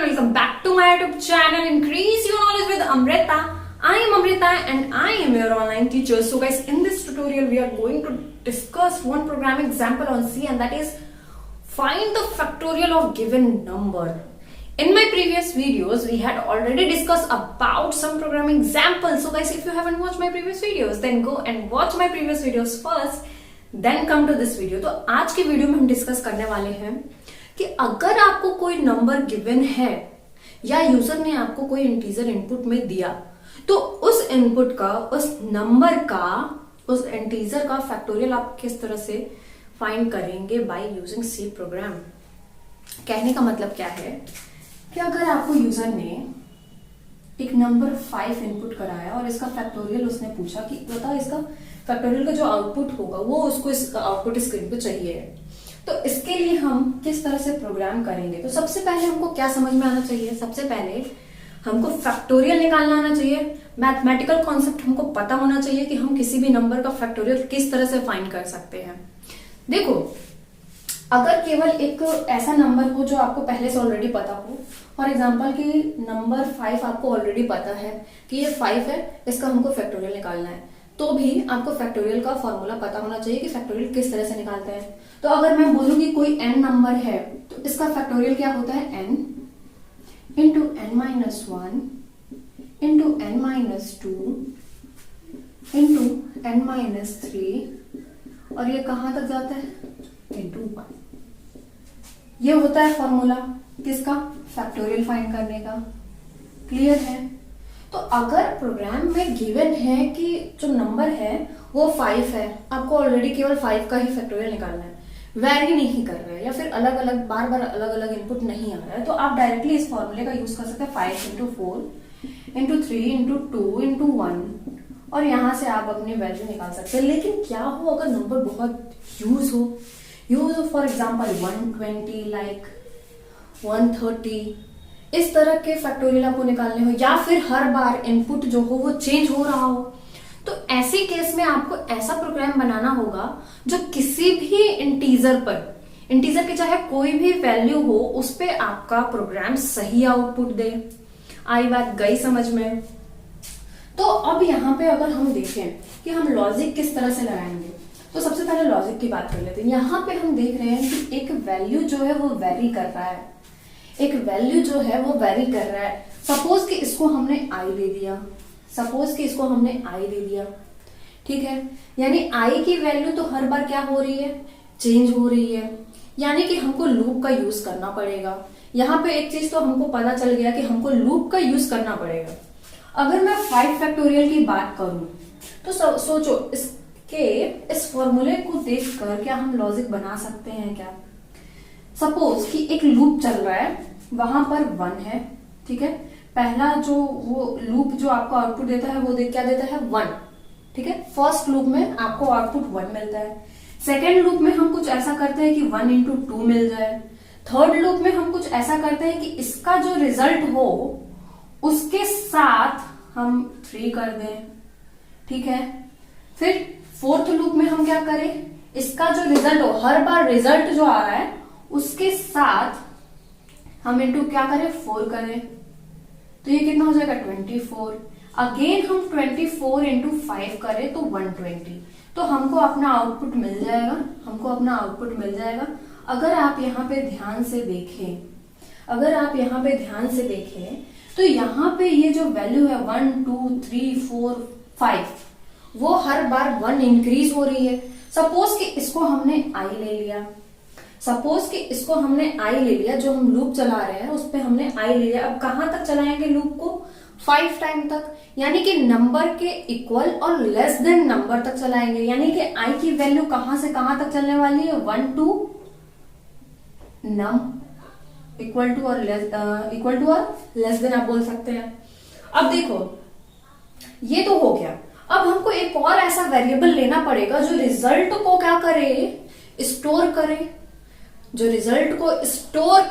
welcome back to my YouTube channel Increase Your Knowledge with Amrita. I am Amrita and I am your online teacher. So guys, in this tutorial we are going to discuss one programming example on C, and that is find the factorial of given number. In my previous videos we had already discussed about some programming examples. So guys, if you haven't watched my previous videos, then go and watch my previous videos first, then come to this video. तो आज के video में हम discuss करने वाले हैं कि अगर आपको कोई नंबर गिवन है या यूजर ने आपको कोई इंटीजर इनपुट में दिया, तो उस इनपुट का, उस नंबर का, उस इंटीजर का फैक्टोरियल आप किस तरह से फाइंड करेंगे बाय यूजिंग सी प्रोग्राम। कहने का मतलब क्या है कि अगर आपको यूजर ने एक नंबर 5 इनपुट कराया और इसका फैक्टोरियल उसने पूछा कि बता इसका फैक्टोरियल का जो आउटपुट होगा वो उसको इस आउटपुट स्क्रीन पे चाहिए, तो इसके लिए हम किस तरह से प्रोग्राम करेंगे। तो सबसे पहले हमको क्या समझ में आना चाहिए, सबसे पहले हमको फैक्टोरियल निकालना आना चाहिए। मैथमेटिकल कॉन्सेप्ट हमको पता होना चाहिए कि हम किसी भी नंबर का फैक्टोरियल किस तरह से फाइंड कर सकते हैं। देखो, अगर केवल एक ऐसा नंबर हो जो आपको पहले से ऑलरेडी पता हो, फॉर एग्जाम्पल कि नंबर 5 आपको ऑलरेडी पता है कि ये 5 है, इसका हमको फैक्टोरियल निकालना है, तो भी आपको फैक्टोरियल का फॉर्मूला पता होना चाहिए कि फैक्टोरियल किस तरह से निकालते हैं। तो अगर मैं बोलूं कि कोई n नंबर है तो इसका फैक्टोरियल क्या होता है, n into n minus 1 into n minus 2 into n minus 3, और ये कहां तक जाता है, इंटू 1। ये होता है फॉर्मूला किसका, फैक्टोरियल फाइंड करने का। क्लियर है? तो अगर प्रोग्राम में गिवन है कि जो नंबर है वो 5 है, आपको ऑलरेडी केवल 5 का ही फैक्टोरियल निकालना है, वैरी नहीं कर रहे हैं या फिर अलग अलग बार बार अलग अलग इनपुट नहीं आ रहा है, तो आप डायरेक्टली इस फॉर्मूले का यूज कर सकते हैं 5 इंटू 4 इंटू 3 इंटू 2 इंटू 1, और यहां से आप अपनी वैल्यू निकाल सकते हैं। लेकिन क्या हो अगर नंबर बहुत यूज हो फॉर एग्जाम्पल 120 लाइक 130, इस तरह के फैक्टोरियल आपको निकालने हो, या फिर हर बार इनपुट जो हो वो चेंज हो रहा हो, तो ऐसे केस में आपको ऐसा प्रोग्राम बनाना होगा जो किसी भी इंटीजर के चाहे कोई भी वैल्यू हो उस पे आपका प्रोग्राम सही आउटपुट दे। आई बात गई समझ में? तो अब यहाँ पे अगर हम देखें कि हम लॉजिक किस तरह से लगाएंगे, तो सबसे पहले लॉजिक की बात कर लेते हैं। यहाँ पे हम देख रहे हैं कि एक वैल्यू जो है वो वेरी कर रहा है, एक वैल्यू जो है वो वेरी कर रहा है। सपोज कि इसको हमने i दे दिया, ठीक है, यानी i की वैल्यू तो हर बार क्या हो रही है, चेंज हो रही है, यानी कि हमको लूप का यूज करना पड़ेगा। यहाँ पे एक चीज तो हमको पता चल गया कि हमको लूप का यूज करना पड़ेगा। अगर मैं 5 फैक्टोरियल की बात करूं तो सोचो इस फॉर्मूले को देखकर क्या हम लॉजिक बना सकते हैं क्या। सपोज कि एक लूप चल रहा है, वहां पर 1 है, ठीक है, पहला जो वो लूप जो आपको आउटपुट देता है वो क्या देता है, 1, ठीक है। फर्स्ट लूप में आपको आउटपुट 1 मिलता है, सेकेंड लूप में हम कुछ ऐसा करते हैं कि 1 इंटू 2 मिल जाए, थर्ड लूप में हम कुछ ऐसा करते हैं कि इसका जो रिजल्ट हो उसके साथ हम 3 कर दें, ठीक है। फिर फोर्थ लूप में हम क्या करें, इसका जो रिजल्ट हो, हर बार रिजल्ट जो आ रहा है उसके साथ हम इंटू क्या करें, 4 करें, तो ये कितना हो जाएगा, 24। अगेन हम 24 इंटू 5 करें तो 120, तो हमको अपना आउटपुट मिल जाएगा। अगर आप यहाँ पे ध्यान से देखें, तो यहाँ पे ये जो वैल्यू है 1 2 3 4 5, वो हर बार 1 इंक्रीज हो रही है। सपोज कि इसको हमने i ले लिया, जो हम लूप चला रहे हैं उस पे हमने i ले लिया। अब कहां तक चलाएंगे लूप को, 5 टाइम तक, यानी कि नंबर के इक्वल और लेस देन नंबर तक चलाएंगे। यानी कि i की वैल्यू कहां से कहां तक चलने वाली है, 1 टू num इक्वल टू और लेस देन आप बोल सकते हैं। अब देखो, ये तो हो गया। अब हमको एक और ऐसा वेरिएबल लेना पड़ेगा जो रिजल्ट को क्या करे, स्टोर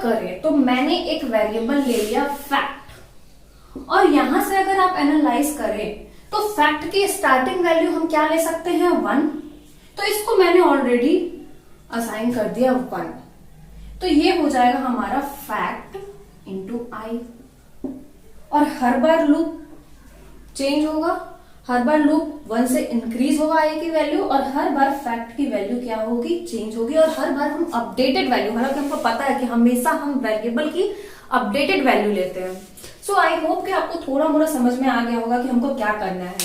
करे। तो मैंने एक वेरिएबल ले लिया फैक्ट, और यहां से अगर आप एनालाइज करें तो फैक्ट की स्टार्टिंग वैल्यू हम क्या ले सकते हैं, 1, तो इसको मैंने ऑलरेडी असाइन कर दिया 1, तो ये हो जाएगा हमारा फैक्ट इंटू आई। और हर बार लूप चेंज होगा, हर बार लूप 1 से इंक्रीज होगा आई की वैल्यू, और हर बार फैक्ट की वैल्यू क्या होगी, चेंज होगी। और हर बार हम अपडेटेड वैल्यू, हालांकि हमको पता है कि हमेशा हम वेरिएबल की अपडेटेड वैल्यू लेते हैं। सो आई होप कि आपको थोड़ा मोड़ा समझ में आ गया होगा कि हमको क्या करना है।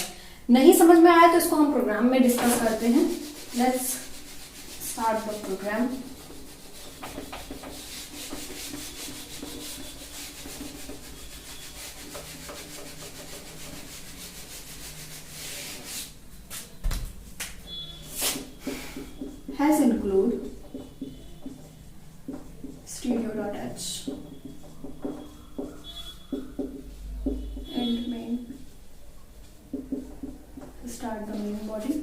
नहीं समझ में आया तो इसको हम प्रोग्राम में डिस्कस करते हैं। Let's start the program. Has include stereo.h and main start the main body।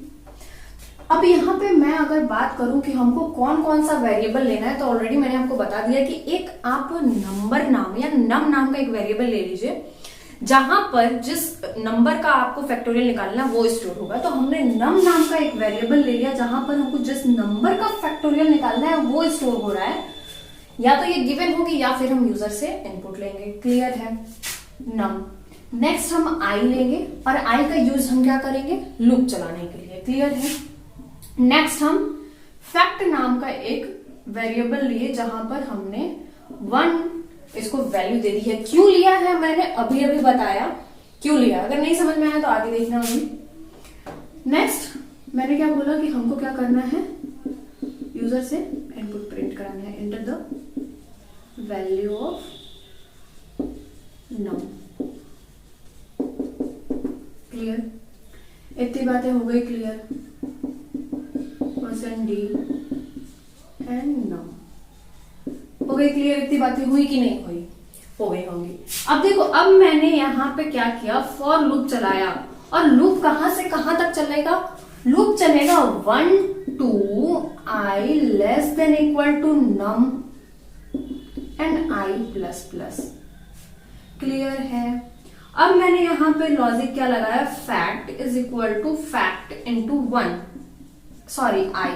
अब यहाँ पे मैं अगर बात करूं कि हमको कौन कौन सा वेरिएबल लेना है, तो ऑलरेडी मैंने आपको बता दिया कि एक आप नंबर नाम या नम नाम का एक वेरिएबल ले लीजिए, जहां पर जिस नंबर का आपको फैक्टोरियल निकालना है वो स्टोर होगा। तो हमने नम नाम का एक वेरिएबल ले लिया जहां पर हमको जिस नंबर का फैक्टोरियल निकालना है वो स्टोर हो रहा है, या तो ये गिवन होगी या फिर हम यूजर से इनपुट लेंगे। क्लियर है? नम। नेक्स्ट हम आई लेंगे, और आई का यूज हम क्या करेंगे, लूप चलाने के लिए। क्लियर है? नेक्स्ट हम फैक्ट नाम का एक वेरिएबल लिए जहां पर हमने 1 इसको वैल्यू दे दी है। क्यों लिया है मैंने अभी अभी बताया क्यों लिया, अगर नहीं समझ में आया तो आगे देखना अभी। नेक्स्ट मैंने क्या बोला कि हमको क्या करना है, यूजर से इनपुट प्रिंट कराना है। Enter the value of num. Clear? इतनी बातें हो गई क्लियर? %d एंड नम हो गई क्लियर? इतनी बातें हुई कि नहीं हुई? हो गई होंगी। अब देखो, अब मैंने यहाँ पे क्या किया, फॉर लूप चलाया, और लूप कहां से कहां तक चलेगा, लूप चलेगा 1 to i less than equal to num and i plus plus. Clear है? अब मैंने यहां पे लॉजिक क्या लगाया, fact is equal to fact into 1, sorry i,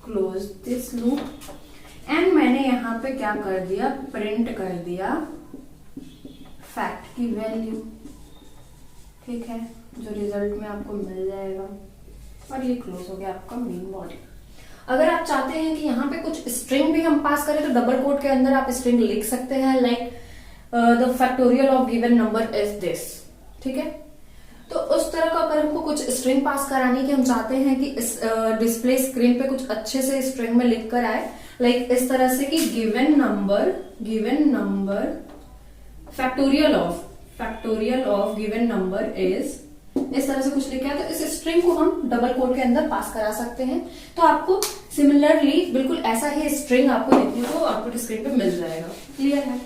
close this loop, and मैंने यहां पे क्या कर दिया, प्रिंट कर दिया फैक्ट की वैल्यू। ठीक है, जो रिजल्ट में आपको मिल जाएगा, और ये क्लोज हो गया आपका मेन बॉडी। अगर आप चाहते हैं कि यहाँ पे कुछ स्ट्रिंग भी हम पास करें तो डबल कोट के अंदर आप स्ट्रिंग लिख सकते हैं, like the factorial of given number is this. ठीक है, तो उस तरह का अगर हमको कुछ स्ट्रिंग पास करानी कि हम चाहते हैं कि डिस्प्ले स्क्रीन पे कुछ अच्छे से स्ट्रिंग में लिख कर आए, लाइक इस तरह से कि given number factorial of given number is, इस तरह से कुछ लिखा है, तो इस स्ट्रिंग को हम डबल कोट के अंदर पास करा सकते हैं। तो आपको सिमिलरली बिल्कुल ऐसा ही स्ट्रिंग आपको देखने को आउटपुट स्क्रीन पे मिल जाएगा। क्लियर है?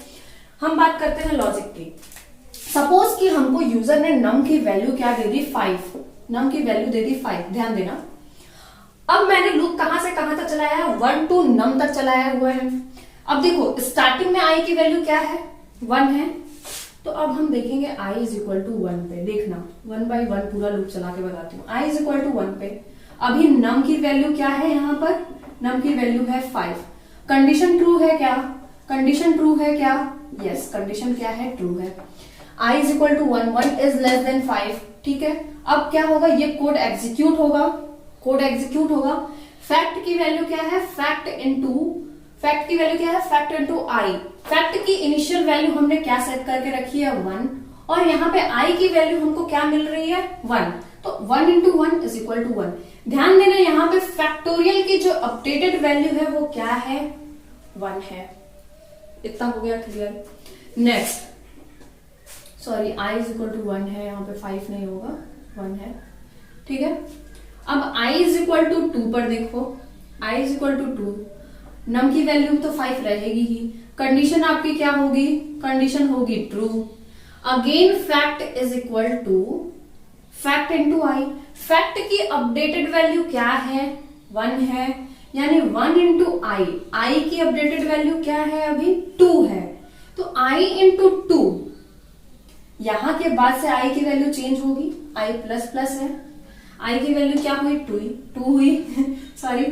हम बात करते हैं लॉजिक की। सपोज कि हमको यूजर ने नम की वैल्यू क्या दे दी, 5, नम की वैल्यू दे दी 5। ध्यान देना, अब मैंने लूप कहां से कहां तक चलाया है, 1 to नम तक चलाया हुआ है। अब देखो, स्टार्टिंग में आई की वैल्यू क्या है, 1 है, तो अब हम देखेंगे i इज इक्वल टू 1 पे। देखना 1 by 1 पूरा लूप चला के बताती हूँ। i इज इक्वल टू 1 पे अभी नम की वैल्यू क्या है, यहाँ पर नम की वैल्यू है 5। कंडीशन ट्रू है क्या, कंडीशन ट्रू है क्या, यस, कंडीशन क्या है, ट्रू है। i is equal to 1, 1 is less than 5। ठीक है, अब क्या होगा, ये कोड एग्जीक्यूट होगा, फैक्ट की वैल्यू क्या है, फैक्ट की वैल्यू क्या है, फैक्ट इंटू आई। फैक्ट की इनिशियल वैल्यू हमने क्या सेट करके रखी है, 1, और यहाँ पे आई की वैल्यू हमको क्या मिल रही है, 1, तो 1 इंटू 1 इज इक्वल टू 1। ध्यान देना, यहाँ पे फैक्टोरियल की जो अपडेटेड वैल्यू है वो क्या है, 1 है। इतना हो गया clear? Next, sorry, i is equal to 1 है, यहाँ पे 5 नहीं होगा, 1 है। ठीक है, अब i इज इक्वल टू 2 पर देखो, i इज इक्वल टू 2, नम की वैल्यू तो 5 रहेगी ही। कंडीशन आपकी क्या होगी, कंडीशन होगी true. Again fact is equal to fact into I. Fact की अपडेटेड वैल्यू क्या है, 1 है, यानी 1 इंटू आई। आई की अपडेटेड वैल्यू क्या है, अभी 2 है, तो i इंटू 2, यहां के बाद से i की वैल्यू चेंज होगी, i प्लस प्लस है, i की वैल्यू क्या हुई, 2 हुई सॉरी।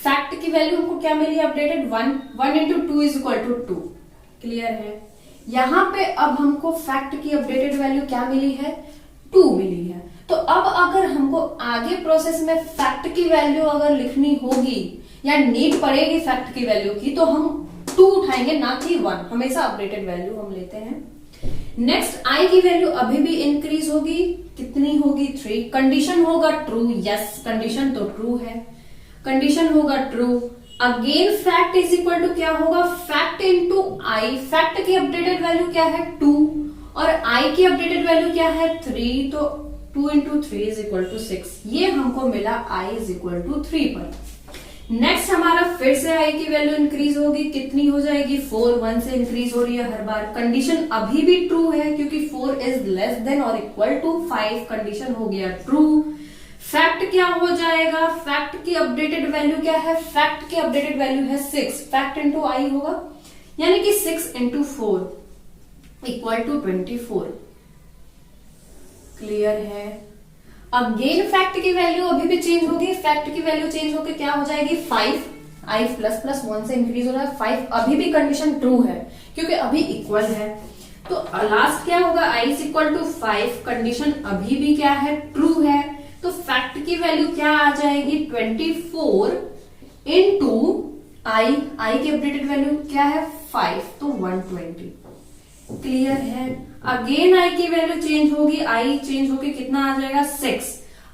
फैक्ट की वैल्यू हमको क्या मिली updated, 1 into 2 is equal to 2। Clear है। यहाँ पे अब हमको फैक्ट की अपडेटेड वैल्यू क्या मिली है, 2 मिली है। तो अब अगर हमको आगे प्रोसेस में फैक्ट की वैल्यू अगर लिखनी होगी या नीड पड़ेगी फैक्ट की वैल्यू की, तो हम 2 उठाएंगे ना कि 1। हमेशा अपडेटेड वैल्यू हम लेते हैं। नेक्स्ट आई की वैल्यू अभी भी इंक्रीज होगी, कितनी होगी, 3। कंडीशन होगा ट्रू, यस कंडीशन तो ट्रू है, कंडीशन होगा true. Again fact is equal to क्या होगा, फैक्ट इंटू आई। फैक्ट की अपडेटेड वैल्यू क्या है 2 और आई की अपडेटेड वैल्यू क्या है 3, तो 2 इंटू 3 इज इक्वल टू 6। ये हमको मिला आई इज इक्वल टू 3 पर। नेक्स्ट हमारा फिर से आई की वैल्यू इंक्रीज होगी, कितनी हो जाएगी 4, 1 से इंक्रीज हो रही है हर बार। कंडीशन अभी भी ट्रू है क्योंकि 4 इज लेस देन और इक्वल टू 5, कंडीशन हो गया ट्रू। फैक्ट क्या हो जाएगा, फैक्ट की अपडेटेड वैल्यू क्या है, फैक्ट की अपडेटेड वैल्यू है 6, फैक्ट इंटू आई होगा, यानी कि 6 इंटू 4 इक्वल टू 24। क्लियर है। अगेन फैक्ट की वैल्यू अभी भी चेंज होगी, फैक्ट की वैल्यू चेंज होकर क्या हो जाएगी 5, आई प्लस प्लस 1 से इंक्रीज हो रहा है 5, अभी भी कंडीशन ट्रू है क्योंकि अभी इक्वल है। तो लास्ट क्या होगा, I is equal to 5, condition अभी भी क्या है ट्रू है। तो फैक्ट की वैल्यू क्या आ जाएगी 24 इंटू आई, आई की अपडेटेड वैल्यू क्या है 5, तो 120। क्लियर है। अगेन आई की वैल्यू चेंज होगी, आई चेंज होके कितना आ जाएगा 6।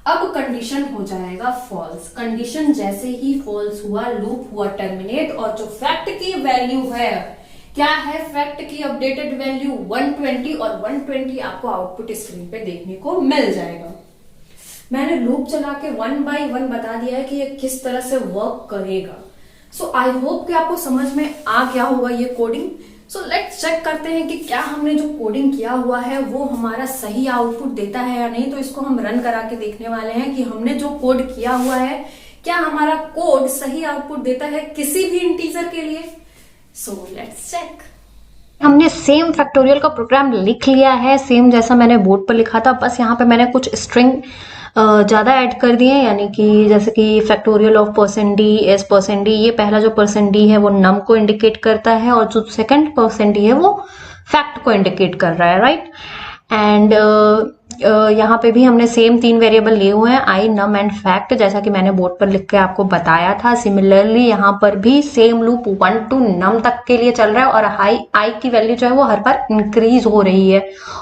अब कंडीशन हो जाएगा फॉल्स। कंडीशन जैसे ही फॉल्स हुआ, लूप हुआ टर्मिनेट, और जो फैक्ट की वैल्यू है क्या है, फैक्ट की अपडेटेड वैल्यू 120 और 120 आपको आउटपुट स्क्रीन पे देखने को मिल जाएगा। मैंने लूप चला के 1 बाय 1 बता दिया है कि ये किस तरह से वर्क करेगा। सो आई होप कि आपको समझ में आ गया होगा ये कोडिंग। सो लेट्स चेक करते हैं कि क्या हमने जो कोडिंग किया हुआ है वो हमारा सही आउटपुट देता है या नहीं। तो इसको हम रन करा के देखने वाले हैं कि हमने जो कोड किया हुआ है क्या हमारा कोड सही आउटपुट देता है किसी भी इंटीजर के लिए। So let's check. हमने सेम फैक्टोरियल का प्रोग्राम लिख लिया है, सेम जैसा मैंने बोर्ड पर लिखा था, बस यहाँ पे मैंने कुछ स्ट्रिंग ज़्यादा ऐड कर दिए, यानी कि जैसे कि factorial of %d S %d, ये पहला जो %d है वो नम को इंडिकेट करता है और जो सेकंड %d है वो फैक्ट को इंडिकेट कर रहा है, राइट। एंड यहाँ पे भी हमने सेम 3 वेरिएबल लिए हुए हैं, आई, नम एंड फैक्ट, जैसा कि मैंने बोर्ड पर लिख के आपको बताया था। सिमिलरली यहाँ पर भी सेम लूप 1 to नम तक के लिए चल रहा है और आई की वैल्यू जो है वो हर बार इंक्रीज हो रही है,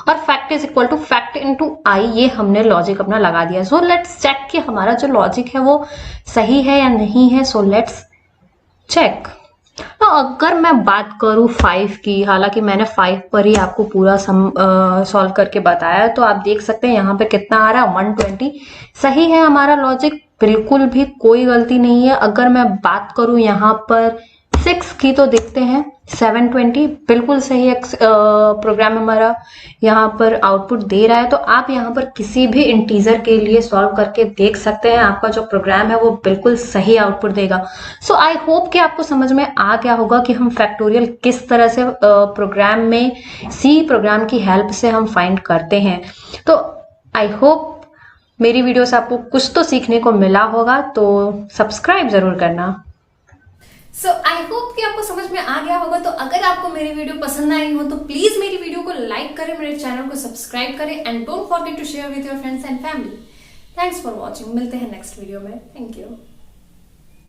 और fact is equal to fact into i, ये हमने लॉजिक अपना लगा दिया। सो लेट्स चेक कि हमारा जो लॉजिक है वो सही है या नहीं है। So let's check. तो अगर मैं बात करूं 5 की, हालांकि मैंने 5 पर ही आपको पूरा सॉल्व करके बताया, तो आप देख सकते हैं यहाँ पे कितना आ रहा है 120। सही है हमारा लॉजिक, बिल्कुल भी कोई गलती नहीं है। अगर मैं बात करूं यहाँ पर 6 की, तो देखते हैं 720 बिल्कुल सही प्रोग्राम हमारा यहाँ पर आउटपुट दे रहा है। तो आप यहाँ पर किसी भी इंटीजर के लिए सॉल्व करके देख सकते हैं, आपका जो प्रोग्राम है वो बिल्कुल सही आउटपुट देगा। सो आई होप कि आपको समझ में आ गया होगा कि हम फैक्टोरियल किस तरह से प्रोग्राम में सी प्रोग्राम की हेल्प से हम फाइंड करते हैं। तो आई होप मेरी वीडियो से आपको कुछ तो सीखने को मिला होगा, तो सब्सक्राइब जरूर करना। सो आई होप कि आपको समझ में आ गया होगा। तो अगर आपको मेरी वीडियो पसंद आई हो तो प्लीज मेरी वीडियो को लाइक करें, मेरे चैनल को सब्सक्राइब करें and don't forget to share with your friends and family. Thanks for watching. मिलते हैं नेक्स्ट वीडियो में। Thank you.